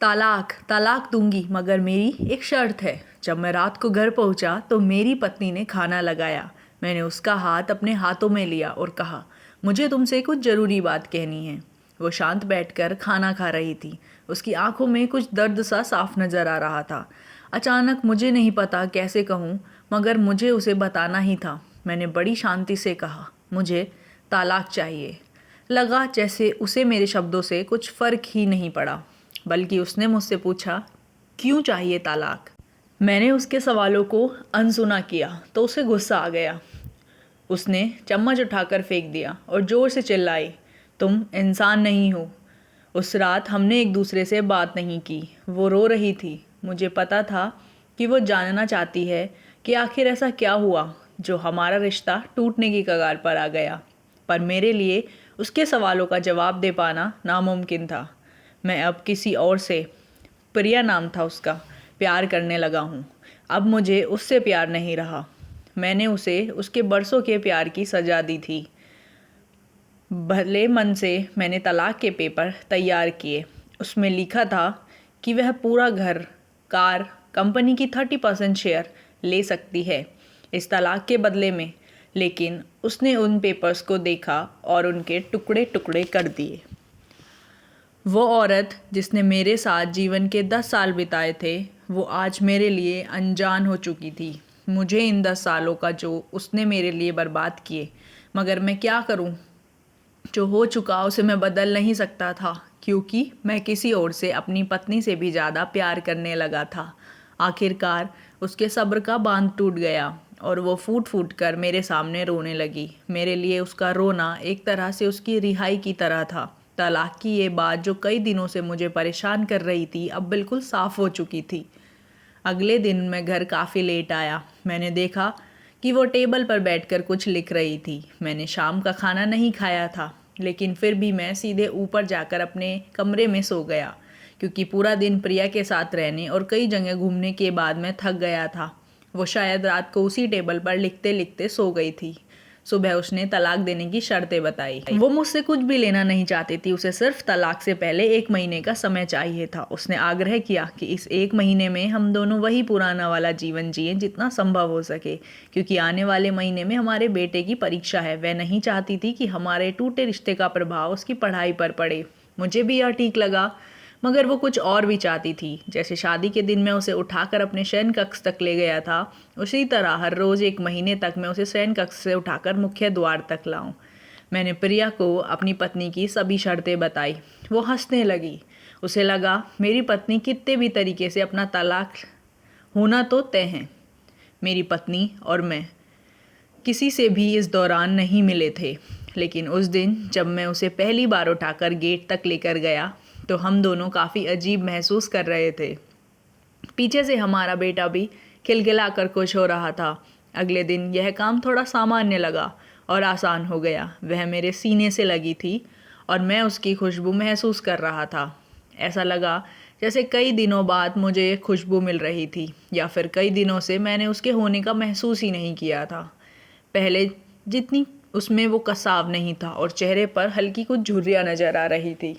तलाक तलाक दूंगी, मगर मेरी एक शर्त है। जब मैं रात को घर पहुंचा तो मेरी पत्नी ने खाना लगाया। मैंने उसका हाथ अपने हाथों में लिया और कहा, मुझे तुमसे कुछ ज़रूरी बात कहनी है। वो शांत बैठकर खाना खा रही थी। उसकी आंखों में कुछ दर्द सा साफ नज़र आ रहा था। अचानक मुझे नहीं पता कैसे कहूँ, मगर मुझे उसे बताना ही था। मैंने बड़ी शांति से कहा, मुझे तलाक चाहिए। लगा जैसे उसे मेरे शब्दों से कुछ फ़र्क ही नहीं पड़ा, बल्कि उसने मुझसे पूछा, क्यों चाहिए तलाक। मैंने उसके सवालों को अनसुना किया तो उसे गुस्सा आ गया। उसने चम्मच उठाकर फेंक दिया और ज़ोर से चिल्लाई, तुम इंसान नहीं हो। उस रात हमने एक दूसरे से बात नहीं की। वो रो रही थी। मुझे पता था कि वो जानना चाहती है कि आखिर ऐसा क्या हुआ जो हमारा रिश्ता टूटने की कगार पर आ गया। पर मेरे लिए उसके सवालों का जवाब दे पाना नामुमकिन था। मैं अब किसी और से, प्रिया नाम था उसका, प्यार करने लगा हूँ। अब मुझे उससे प्यार नहीं रहा। मैंने उसे उसके बरसों के प्यार की सज़ा दी थी। भले मन से मैंने तलाक के पेपर तैयार किए। उसमें लिखा था कि वह पूरा घर, कार, कंपनी की 30% शेयर ले सकती है इस तलाक के बदले में। लेकिन उसने उन पेपर्स को देखा और उनके टुकड़े टुकड़े कर दिए। वो औरत जिसने मेरे साथ जीवन के 10 साल बिताए थे, वो आज मेरे लिए अनजान हो चुकी थी। मुझे इन 10 सालों का जो उसने मेरे लिए बर्बाद किए, मगर मैं क्या करूं? जो हो चुका उसे मैं बदल नहीं सकता था, क्योंकि मैं किसी और से अपनी पत्नी से भी ज़्यादा प्यार करने लगा था। आखिरकार उसके सब्र का बांध टूट गया और वो फूट फूट कर मेरे सामने रोने लगी। मेरे लिए उसका रोना एक तरह से उसकी रिहाई की तरह था। तलाक की ये बात जो कई दिनों से मुझे परेशान कर रही थी, अब बिल्कुल साफ हो चुकी थी। अगले दिन मैं घर काफ़ी लेट आया। मैंने देखा कि वो टेबल पर बैठकर कुछ लिख रही थी। मैंने शाम का खाना नहीं खाया था, लेकिन फिर भी मैं सीधे ऊपर जाकर अपने कमरे में सो गया, क्योंकि पूरा दिन प्रिया के साथ रहने और कई जगह घूमने के बाद मैं थक गया था। वो शायद रात को उसी टेबल पर लिखते लिखते सो गई थी। सुबह उसने तलाक देने की शर्तें बताई। वो मुझसे कुछ भी लेना नहीं चाहती थी। उसे सिर्फ तलाक से पहले 1 महीने का समय चाहिए था। उसने आग्रह किया कि इस 1 महीने में हम दोनों वही पुराना वाला जीवन जिए जितना संभव हो सके, क्योंकि आने वाले महीने में हमारे बेटे की परीक्षा है। वह नहीं चाहती थी कि हमारे टूटे रिश्ते का प्रभाव उसकी पढ़ाई पर पड़े। मुझे भी यह ठीक लगा, मगर वो कुछ और भी चाहती थी। जैसे शादी के दिन मैं उसे उठाकर अपने शयन कक्ष तक ले गया था, उसी तरह हर रोज़ 1 महीने तक मैं उसे शयन कक्ष से उठाकर मुख्य द्वार तक लाऊं। मैंने प्रिया को अपनी पत्नी की सभी शर्तें बताई। वो हंसने लगी। उसे लगा मेरी पत्नी कितने भी तरीके से अपना तलाक होना तो तय है। मेरी पत्नी और मैं किसी से भी इस दौरान नहीं मिले थे, लेकिन उस दिन जब मैं उसे पहली बार उठाकर गेट तक लेकर गया तो हम दोनों काफ़ी अजीब महसूस कर रहे थे। पीछे से हमारा बेटा भी खिलखिलाकर खुश हो रहा था। अगले दिन यह काम थोड़ा सामान्य लगा और आसान हो गया। वह मेरे सीने से लगी थी और मैं उसकी खुशबू महसूस कर रहा था। ऐसा लगा जैसे कई दिनों बाद मुझे खुशबू मिल रही थी, या फिर कई दिनों से मैंने उसके होने का महसूस ही नहीं किया था। पहले जितनी उसमें वो कसाव नहीं था और चेहरे पर हल्की कुछ झुर्रियाँ नज़र आ रही थी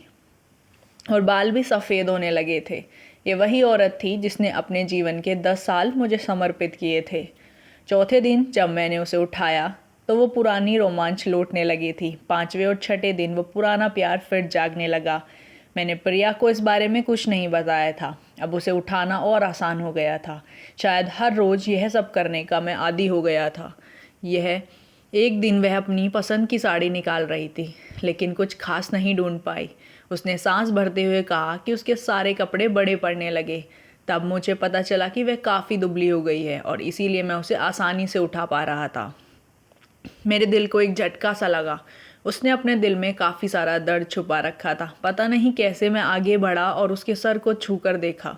और बाल भी सफ़ेद होने लगे थे। ये वही औरत थी जिसने अपने जीवन के 10 साल मुझे समर्पित किए थे। चौथे दिन जब मैंने उसे उठाया तो वो पुरानी रोमांच लौटने लगी थी। 5वें और 6ठे दिन वो पुराना प्यार फिर जागने लगा। मैंने प्रिया को इस बारे में कुछ नहीं बताया था। अब उसे उठाना और आसान हो गया था। शायद हर रोज़ यह सब करने का मैं आदी हो गया था। यह एक दिन वह अपनी पसंद की साड़ी निकाल रही थी, लेकिन कुछ खास नहीं ढूंढ पाई। उसने सांस भरते हुए कहा कि उसके सारे कपड़े बड़े पड़ने लगे। तब मुझे पता चला कि वह काफ़ी दुबली हो गई है और इसीलिए मैं उसे आसानी से उठा पा रहा था। मेरे दिल को एक झटका सा लगा। उसने अपने दिल में काफ़ी सारा दर्द छुपा रखा था। पता नहीं कैसे मैं आगे बढ़ा और उसके सर को छूकर देखा।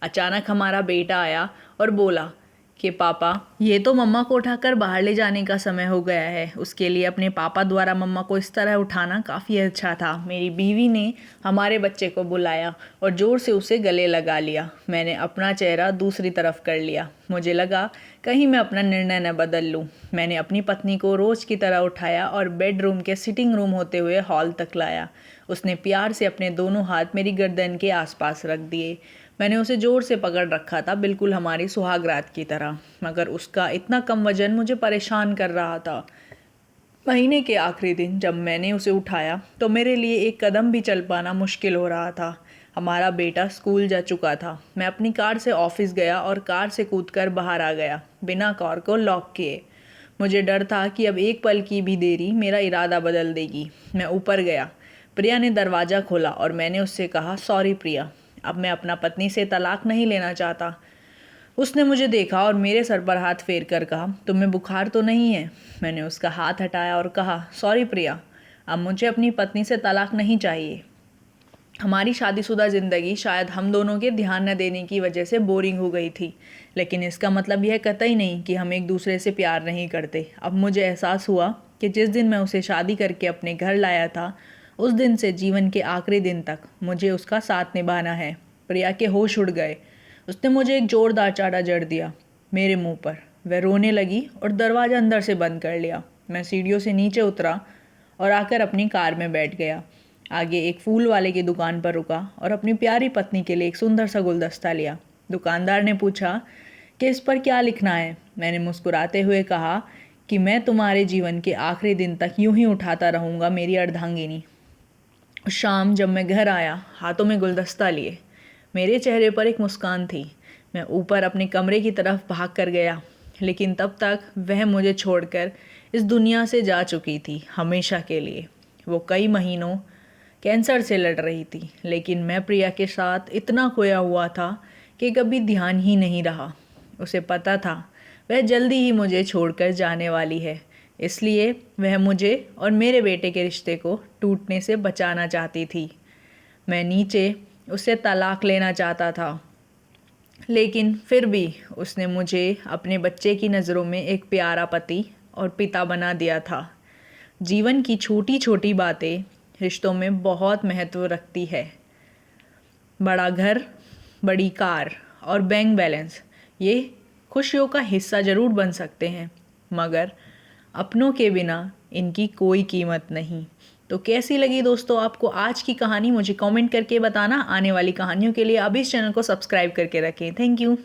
अचानक हमारा बेटा आया और बोला कि पापा, ये तो मम्मा को उठाकर बाहर ले जाने का समय हो गया है। उसके लिए अपने पापा द्वारा मम्मा को इस तरह उठाना काफ़ी अच्छा था। मेरी बीवी ने हमारे बच्चे को बुलाया और ज़ोर से उसे गले लगा लिया। मैंने अपना चेहरा दूसरी तरफ कर लिया। मुझे लगा कहीं मैं अपना निर्णय न बदल लूँ। मैंने अपनी पत्नी को रोज़ की तरह उठाया और बेडरूम के सिटिंग रूम होते हुए हॉल तक लाया उसने प्यार से अपने दोनों हाथ मेरी गर्दन के आसपास रख दिए। मैंने उसे ज़ोर से पकड़ रखा था, बिल्कुल हमारी सुहागरात की तरह, मगर उसका इतना कम वजन मुझे परेशान कर रहा था। महीने के आखिरी दिन जब मैंने उसे उठाया तो मेरे लिए एक कदम भी चल पाना मुश्किल हो रहा था। हमारा बेटा स्कूल जा चुका था। मैं अपनी कार से ऑफिस गया और कार से कूदकर बाहर आ गया, बिना कार को लॉक किए। मुझे डर था कि अब एक पल की भी देरी मेरा इरादा बदल देगी। मैं ऊपर गया। प्रिया ने दरवाज़ा खोला और मैंने उससे कहा, सॉरी प्रिया, अब मैं अपना पत्नी से तलाक नहीं लेना चाहता। उसने मुझे देखा और मेरे सर पर हाथ फेर कर कहा, तुम्हें बुखार तो नहीं है? मैंने उसका हाथ हटाया और कहा, सॉरी प्रिया, अब मुझे अपनी पत्नी से तलाक नहीं चाहिए। हमारी शादीशुदा ज़िंदगी शायद हम दोनों के ध्यान न देने की वजह से बोरिंग हो गई थी, लेकिन इसका मतलब यह कतई नहीं कि हम एक दूसरे से प्यार नहीं करते। अब मुझे एहसास हुआ कि जिस दिन मैं उसे शादी करके अपने घर लाया था, उस दिन से जीवन के आखिरी दिन तक मुझे उसका साथ निभाना है। प्रिया के होश उड़ गए। उसने मुझे एक जोरदार चाटा जड़ दिया मेरे मुंह पर। वह रोने लगी और दरवाज़ा अंदर से बंद कर लिया। मैं सीढ़ियों से नीचे उतरा और आकर अपनी कार में बैठ गया। आगे एक फूल वाले की दुकान पर रुका और अपनी प्यारी पत्नी के लिए एक सुंदर सा गुलदस्ता लिया। दुकानदार ने पूछा कि इस पर क्या लिखना है। मैंने मुस्कुराते हुए कहा कि मैं तुम्हारे जीवन के आखिरी दिन तक यूं ही उठाता रहूँगा, मेरी अर्धांगिनी। उस शाम जब मैं घर आया, हाथों में गुलदस्ता लिए, मेरे चेहरे पर एक मुस्कान थी। मैं ऊपर अपने कमरे की तरफ भाग कर गया, लेकिन तब तक वह मुझे छोड़कर इस दुनिया से जा चुकी थी, हमेशा के लिए। वो कई महीनों कैंसर से लड़ रही थी, लेकिन मैं प्रिया के साथ इतना खोया हुआ था कि कभी ध्यान ही नहीं रहा। उसे पता था वह जल्दी ही मुझे छोड़कर जाने वाली है, इसलिए वह मुझे और मेरे बेटे के रिश्ते को टूटने से बचाना चाहती थी। मैं नीचे उससे तलाक लेना चाहता था, लेकिन फिर भी उसने मुझे अपने बच्चे की नज़रों में एक प्यारा पति और पिता बना दिया था। जीवन की छोटी छोटी बातें रिश्तों में बहुत महत्व रखती है। बड़ा घर, बड़ी कार और बैंक बैलेंस, ये खुशियों का हिस्सा ज़रूर बन सकते हैं, मगर अपनों के बिना इनकी कोई कीमत नहीं। तो कैसी लगी दोस्तों आपको आज की कहानी? मुझे कमेंट करके बताना। आने वाली कहानियों के लिए अभी इस चैनल को सब्सक्राइब करके रखें। Thank you.